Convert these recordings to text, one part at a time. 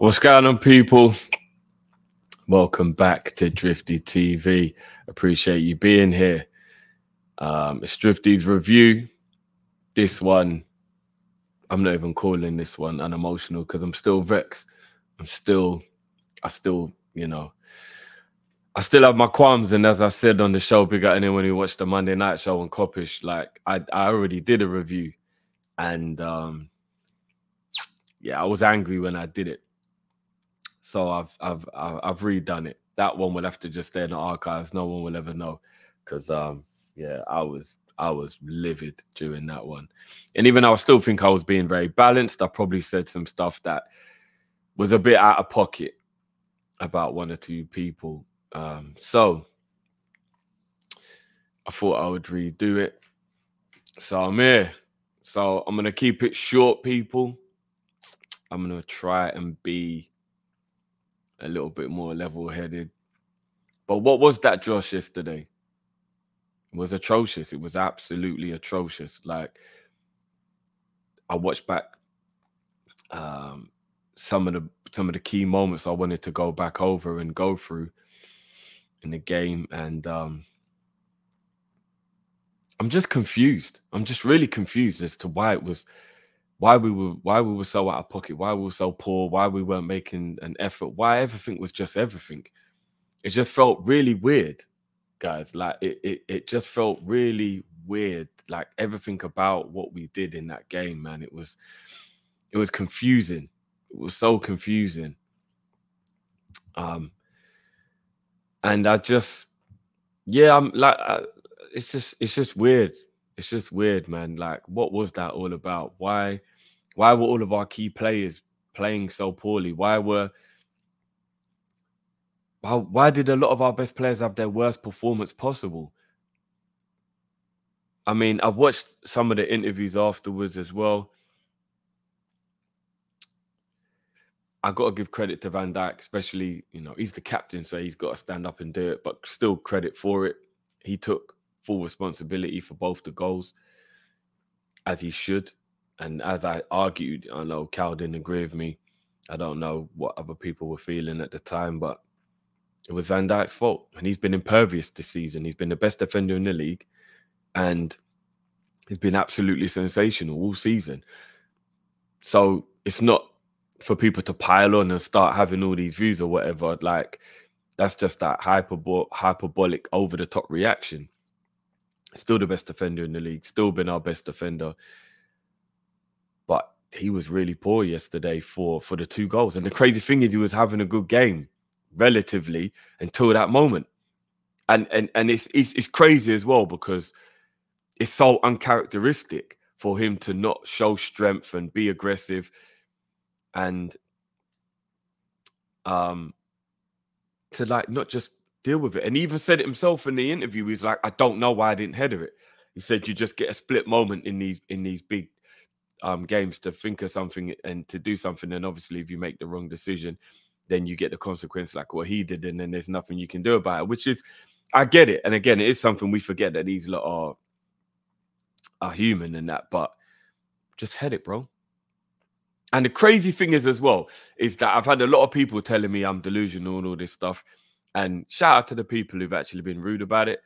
What's going on, people? Welcome back to Drifty TV. Appreciate you being here. It's Drifty's review. This one, I'm not even calling this one unemotional because I'm still vexed. I still have my qualms. And as I said on the show, big up anyone who watched the Monday night show on KOP-ISH, like I already did a review, and yeah, I was angry when I did it. So I've redone it. That one will have to just stay in the archives. No one will ever know, because yeah, I was livid during that one. And even though I still think I was being very balanced, I probably said some stuff that was a bit out of pocket about one or two people. So I thought I would redo it. So I'm here. So I'm gonna keep it short, people. I'm gonna try and be a little bit more level-headed. But what was that Josh yesterday? It was atrocious. It was absolutely atrocious. Like, I watched back some of the key moments I wanted to go back over and go through in the game, and I'm just confused. I'm just really confused as to why we were so out of pocket, why we were so poor, why we weren't making an effort, why everything was just everything. It just felt really weird, guys. Like it just felt really weird. Like everything about what we did in that game, man, it was confusing. It was so confusing. And I just, yeah, I'm like, it's just weird. It's just weird, man. Like, what was that all about? Why were all of our key players playing so poorly? Why did a lot of our best players have their worst performance possible? I mean, I've watched some of the interviews afterwards as well. I got to give credit to Van Dijk, especially, you know, he's the captain, so he's got to stand up and do it, but still credit for it. He took full responsibility for both the goals, as he should. And as I argued, I know Cal didn't agree with me. I don't know what other people were feeling at the time, but it was Van Dijk's fault. And he's been impervious this season. He's been the best defender in the league, and he's been absolutely sensational all season. So it's not for people to pile on and start having all these views or whatever. Like, that's just that hyperbolic, over-the-top reaction. Still the best defender in the league, still been our best defender. But he was really poor yesterday for the 2 goals. And the crazy thing is, he was having a good game, relatively, until that moment. And it's crazy as well, because it's so uncharacteristic for him to not show strength and be aggressive, and to like not just deal with it. And he even said it himself in the interview. He's like, I don't know why I didn't header it. He said you just get a split moment in these big games to think of something and to do something. And obviously, if you make the wrong decision, then you get the consequence like what he did, and then there's nothing you can do about it, which is, I get it. And again, it is something we forget, that these lot are human and that, but just head it, bro. And the crazy thing is as well, is that I've had a lot of people telling me I'm delusional and all this stuff. And shout out to the people who've actually been rude about it.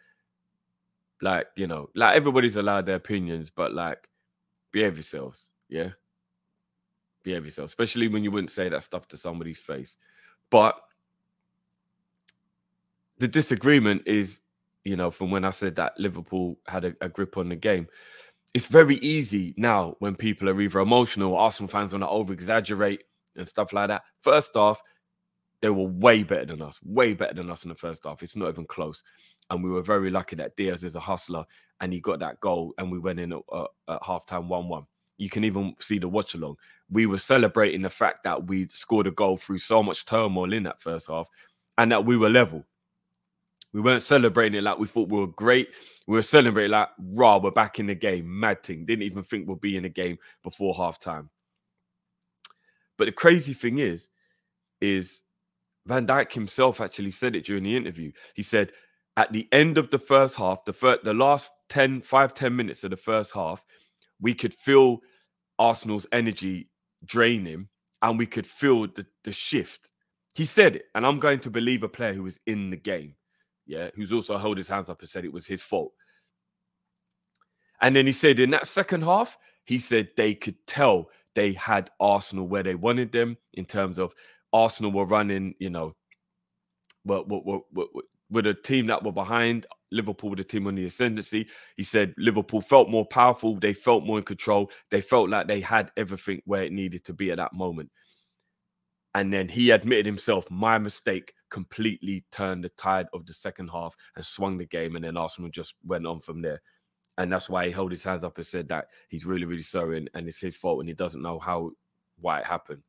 Like, you know, like, everybody's allowed their opinions, but like, behave yourselves, yeah? Behave yourselves, especially when you wouldn't say that stuff to somebody's face. But the disagreement is, you know, from when I said that Liverpool had a grip on the game. It's very easy now when people are either emotional or Arsenal fans want to over-exaggerate and stuff like that. First off, they were way better than us in the first half. It's not even close. And we were very lucky that Diaz is a hustler and he got that goal, and we went in at halftime 1-1. You can even see the watch along. We were celebrating the fact that we scored a goal through so much turmoil in that first half, and that we were level. We weren't celebrating it like we thought we were great. We were celebrating like, rah, we're back in the game. Mad thing. Didn't even think we'll be in the game before halftime. But the crazy thing is Van Dijk himself actually said it during the interview. He said at the end of the first half, the last 5-10 minutes of the first half, we could feel Arsenal's energy draining, and we could feel the shift. He said it, and I'm going to believe a player who was in the game, yeah, who's also held his hands up and said it was his fault. And then he said in that second half, he said they could tell they had Arsenal where they wanted them in terms of Arsenal were running, you know, with a team that were behind, Liverpool with a team on the ascendancy. He said Liverpool felt more powerful. They felt more in control. They felt like they had everything where it needed to be at that moment. And then he admitted himself, my mistake completely turned the tide of the second half and swung the game. And then Arsenal just went on from there. And that's why he held his hands up and said that he's really, really sorry and it's his fault and he doesn't know why it happened.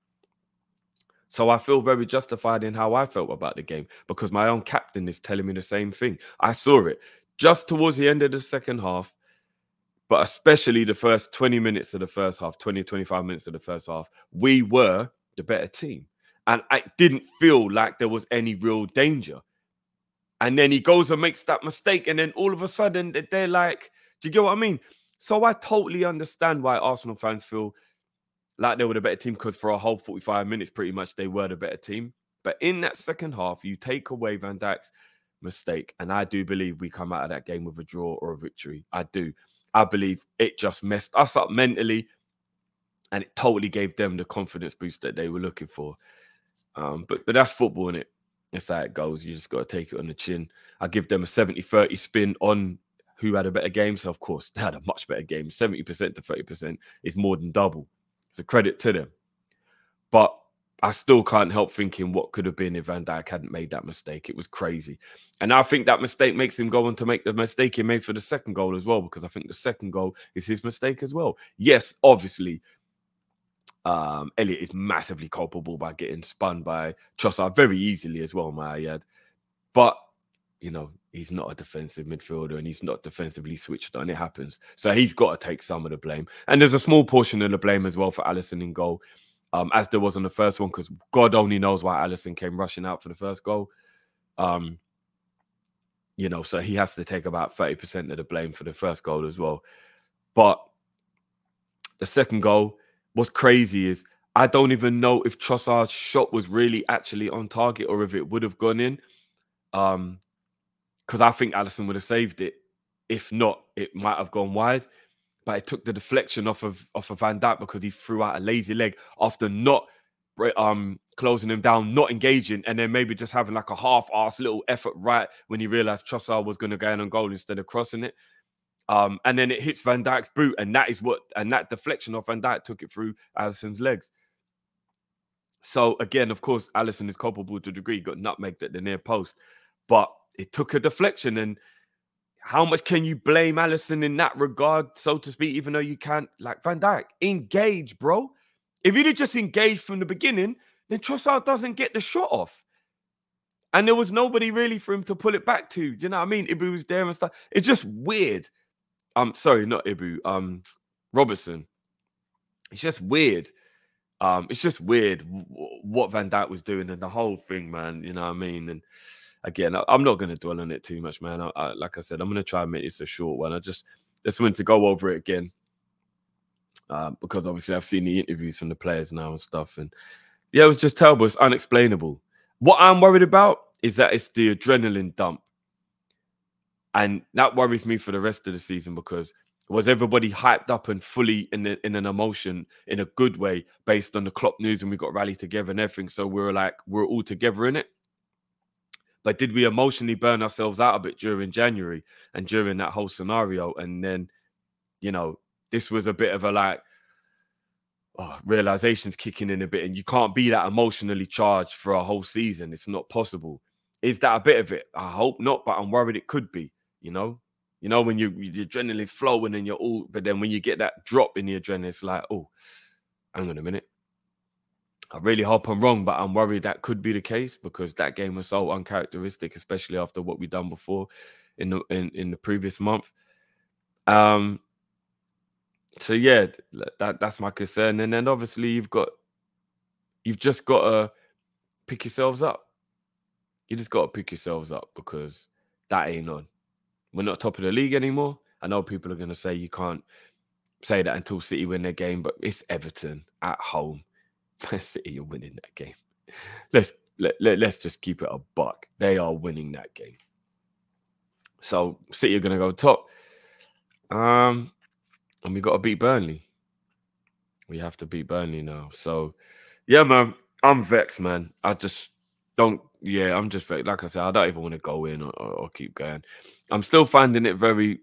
So I feel very justified in how I felt about the game because my own captain is telling me the same thing. I saw it just towards the end of the second half, but especially the first 20 minutes of the first half, 20, 25 minutes of the first half, we were the better team. And I didn't feel like there was any real danger. And then he goes and makes that mistake. And then all of a sudden they're like, do you get what I mean? So I totally understand why Arsenal fans feel like they were the better team because for a whole 45 minutes, pretty much they were the better team. But in that second half, you take away Van Dijk's mistake. And I do believe we come out of that game with a draw or a victory. I do. I believe it just messed us up mentally. And it totally gave them the confidence boost that they were looking for. But that's football, innit? That's how it goes. You just got to take it on the chin. I give them a 70-30 spin on who had a better game. So, of course, they had a much better game. 70% to 30% is more than double. It's a credit to them. But I still can't help thinking what could have been if Van Dijk hadn't made that mistake. It was crazy. And I think that mistake makes him go on to make the mistake he made for the second goal as well, because I think the second goal is his mistake as well. Yes, obviously, Elliot is massively culpable by getting spun by Trossard very easily as well, my ad. But, you know, he's not a defensive midfielder and he's not defensively switched on. It happens. So he's got to take some of the blame. And there's a small portion of the blame as well for Alisson in goal, as there was on the first one, because God only knows why Alisson came rushing out for the first goal. You know, so he has to take about 30% of the blame for the first goal as well. But the second goal, what's crazy is I don't even know if Trossard's shot was really actually on target or if it would have gone in. Because I think Alisson would have saved it. If not, it might have gone wide. But it took the deflection off of Van Dijk because he threw out a lazy leg after not closing him down, not engaging, and then maybe just having like a half-assed little effort right when he realised Trossard was going to go in on goal instead of crossing it. And then it hits Van Dijk's boot, and that deflection of Van Dijk took it through Alisson's legs. So again, of course, Alisson is culpable to a degree, got nutmegged at the near post, but it took a deflection. And how much can you blame Alisson in that regard, so to speak, even though you can't, like Van Dijk, engage, bro. If he'd have just engaged from the beginning, then Trossard doesn't get the shot off. And there was nobody really for him to pull it back to. Do you know what I mean? Ibu was there and stuff. It's just weird. Sorry, not Ibu. Robertson. It's just weird. It's just weird what Van Dijk was doing and the whole thing, man. You know what I mean? And again, I'm not going to dwell on it too much, man. Like I said, I'm going to try and make this a short one. I just wanted to go over it again because obviously I've seen the interviews from the players now and stuff. And yeah, it was just terrible. It's unexplainable. What I'm worried about is that it's the adrenaline dump. And that worries me for the rest of the season because was everybody hyped up and fully in an emotion in a good way based on the Klopp news and we got rallied together and everything. So we're all together in it. But did we emotionally burn ourselves out a bit during January and during that whole scenario? And then, you know, this was a bit of a realizations kicking in a bit. And you can't be that emotionally charged for a whole season. It's not possible. Is that a bit of it? I hope not, but I'm worried it could be, you know? You know, when the adrenaline's flowing and you're all, but then when you get that drop in the adrenaline, it's like, oh, hang on a minute. I really hope I'm wrong, but I'm worried that could be the case because that game was so uncharacteristic, especially after what we've done before in the previous month. So yeah, that's my concern. And then obviously you've just got to pick yourselves up. You just got to pick yourselves up because that ain't on. We're not top of the league anymore. I know people are going to say you can't say that until City win their game, but it's Everton at home. Man City are winning that game. Let's just keep it a buck. They are winning that game. So City are gonna go top. And we got to beat Burnley. We have to beat Burnley now. So yeah, man, I'm vexed, man. I just don't. Yeah, I'm just vexed. Like I said, I don't even want to go in or keep going. I'm still finding it very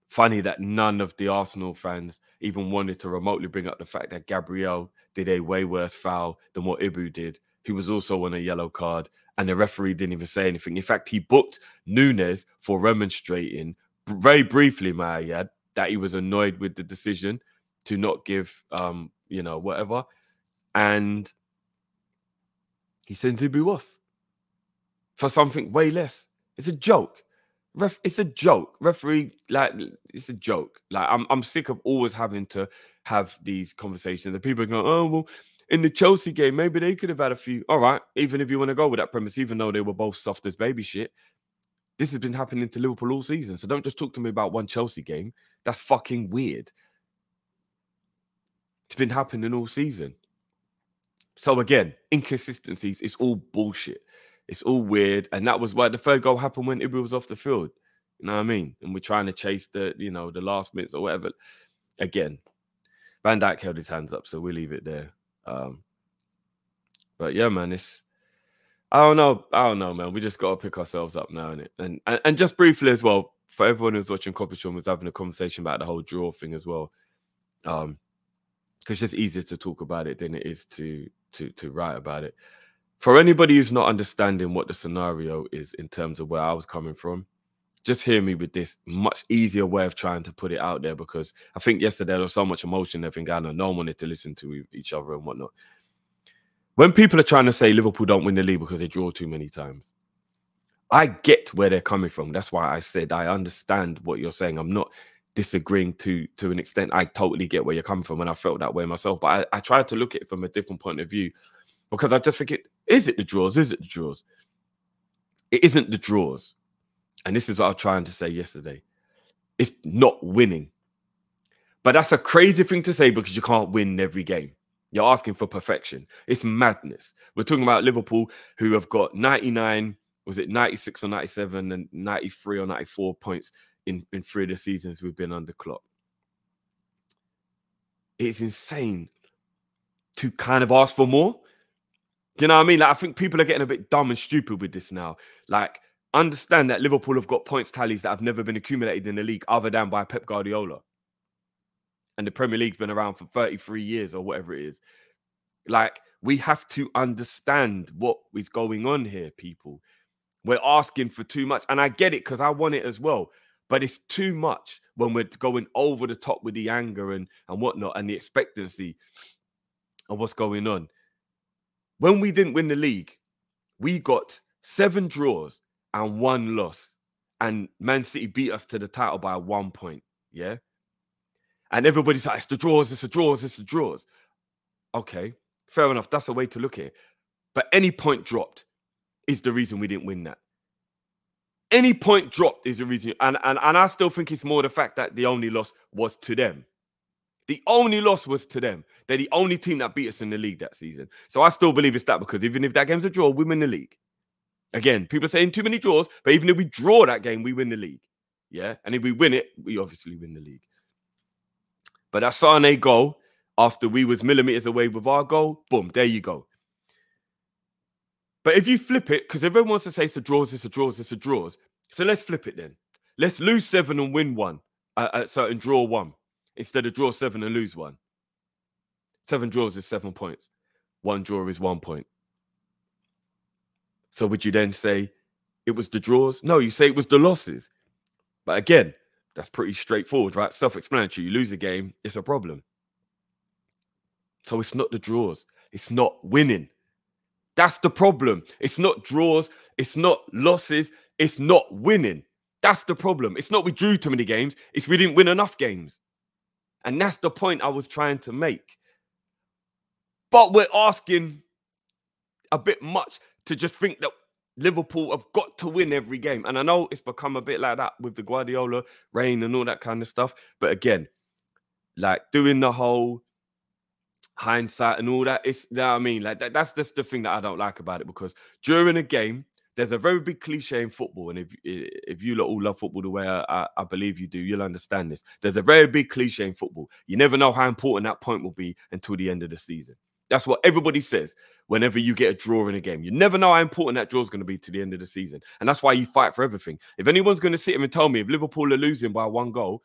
funny that none of the Arsenal fans even wanted to remotely bring up the fact that Gabriel did a way worse foul than what Ibu did. He was also on a yellow card, and the referee didn't even say anything. In fact, he booked Nunes for remonstrating very briefly, may I add, that he was annoyed with the decision to not give, whatever. And he sends Ibu off for something way less. It's a joke. It's a joke. Referee, like, it's a joke. Like, I'm sick of always having to have these conversations. And people go, oh, well, in the Chelsea game, maybe they could have had a few. All right, even if you want to go with that premise, even though they were both soft as baby shit, this has been happening to Liverpool all season. So don't just talk to me about one Chelsea game. That's fucking weird. It's been happening all season. So again, inconsistencies, it's all bullshit. It's all weird. And that was why the third goal happened when Ibra was off the field. You know what I mean? And we're trying to chase the last minutes or whatever. Again, Van Dijk held his hands up, so we'll leave it there. But yeah, man, I don't know, man. We just got to pick ourselves up now, innit? And just briefly as well, for everyone who's watching KOP-ISH was having a conversation about the whole draw thing as well. Because it's just easier to talk about it than it is to write about it. For anybody who's not understanding what the scenario is in terms of where I was coming from, just hear me with this much easier way of trying to put it out there, because I think yesterday there was so much emotion, everything going on. No one wanted to listen to each other and whatnot. When people are trying to say Liverpool don't win the league because they draw too many times, I get where they're coming from. That's why I said I understand what you're saying. I'm not disagreeing to an extent. I totally get where you're coming from, and I felt that way myself. But I tried to look at it from a different point of view, because I just think is it the draws? Is it the draws? It isn't the draws. And this is what I was trying to say yesterday. It's not winning. But that's a crazy thing to say, because you can't win every game. You're asking for perfection. It's madness. We're talking about Liverpool, who have got 99, was it 96 or 97 and 93 or 94 points in 3 of the seasons we've been under Klopp. It's insane to kind of ask for more. Do you know what I mean? Like, I think people are getting a bit dumb and stupid with this now. Like, understand that Liverpool have got points tallies that have never been accumulated in the league other than by Pep Guardiola. And the Premier League's been around for 33 years or whatever it is. Like, we have to understand what is going on here, people. We're asking for too much. And I get it, because I want it as well. But it's too much when we're going over the top with the anger and whatnot, and the expectancy of what's going on. When we didn't win the league, we got 7 draws and 1 loss. And Man City beat us to the title by 1 point. Yeah? And everybody's like, it's the draws, it's the draws, it's the draws. Okay, fair enough. That's a way to look at it. But any point dropped is the reason we didn't win that. Any point dropped is the reason. And I still think it's more the fact that the only loss was to them. The only loss was to them. They're the only team that beat us in the league that season. So I still believe it's that, because even if that game's a draw, we win the league. Again, people are saying too many draws, but even if we draw that game, we win the league. Yeah? And if we win it, we obviously win the league. But that Sané goal, after we was millimeters away with our goal, boom, there you go. But if you flip it, because everyone wants to say it's a draws, it's a draws, it's a draws. So let's flip it then. Let's lose 7 and win 1. And draw 1. Instead of draw 7 and lose 1. 7 draws is 7 points. 1 draw is 1 point. So would you then say it was the draws? No, you say it was the losses. But again, that's pretty straightforward, right? Self-explanatory. You lose a game, it's a problem. So it's not the draws. It's not winning. That's the problem. It's not draws. It's not losses. It's not winning. That's the problem. It's not we drew too many games. It's we didn't win enough games. And that's the point I was trying to make. But we're asking a bit much to just think that Liverpool have got to win every game. And I know it's become a bit like that with the Guardiola reign and all that kind of stuff. But again, like doing the whole hindsight and all that. It's, you know what I mean? Like that's just the thing that I don't like about it, because during a game, there's a very big cliche in football. And if you lot all love football the way I believe you do, you'll understand this. There's a very big cliche in football. You never know how important that point will be until the end of the season. That's what everybody says whenever you get a draw in a game. You never know how important that draw is going to be to the end of the season. And that's why you fight for everything. If anyone's going to sit here and tell me if Liverpool are losing by 1 goal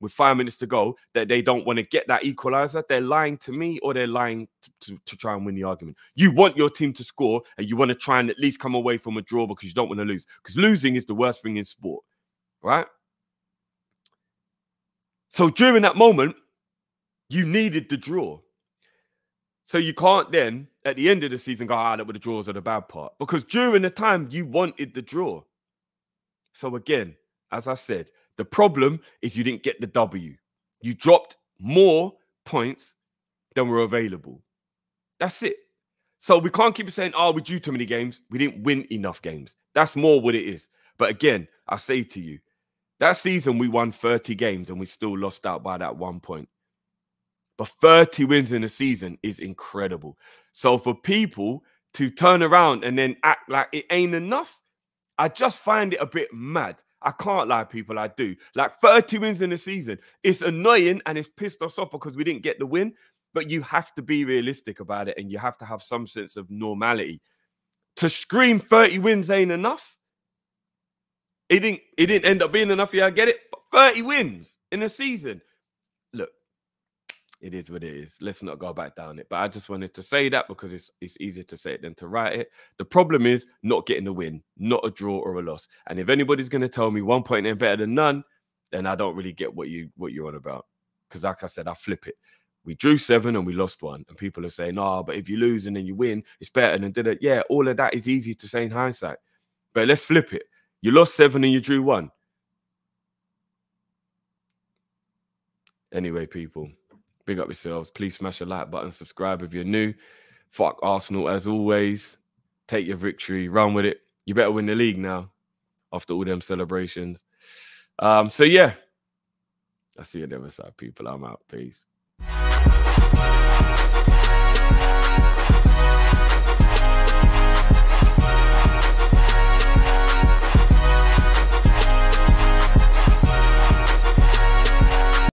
with 5 minutes to go, that they don't want to get that equaliser, they're lying to me, or they're lying to try and win the argument. You want your team to score, and you want to try and at least come away from a draw because you don't want to lose. Because losing is the worst thing in sport, right? So during that moment, you needed the draw. So you can't then, at the end of the season, go, that were the draws are the bad part. Because during the time, you wanted the draw. So again, as I said, the problem is you didn't get the W. You dropped more points than were available. That's it. So we can't keep saying, we drew too many games. We didn't win enough games. That's more what it is. But again, I say to you, that season we won 30 games and we still lost out by that 1 point. But 30 wins in a season is incredible. So for people to turn around and then act like it ain't enough, I just find it a bit mad. I can't lie, people, I do. Like 30 wins in a season, it's annoying and it's pissed us off because we didn't get the win. But you have to be realistic about it, and you have to have some sense of normality. To scream 30 wins ain't enough. It didn't end up being enough, yeah, I get it. But 30 wins in a season. Look, it is what it is. Let's not go back down it. But I just wanted to say that because it's easier to say it than to write it. The problem is not getting a win, not a draw or a loss. And if anybody's going to tell me 1 point ain't better than none, then I don't really get what you're on about. Because like I said, I flip it. We drew 7 and we lost 1. And people are saying, but if you lose and then you win, it's better than did it. Yeah, all of that is easy to say in hindsight. But let's flip it. You lost 7 and you drew 1. Anyway, people, big up yourselves. Please smash the like button, subscribe if you're new. Fuck Arsenal as always. Take your victory, run with it. You better win the league now after all them celebrations. So yeah, I'll see you on the other side, people. I'm out. Peace.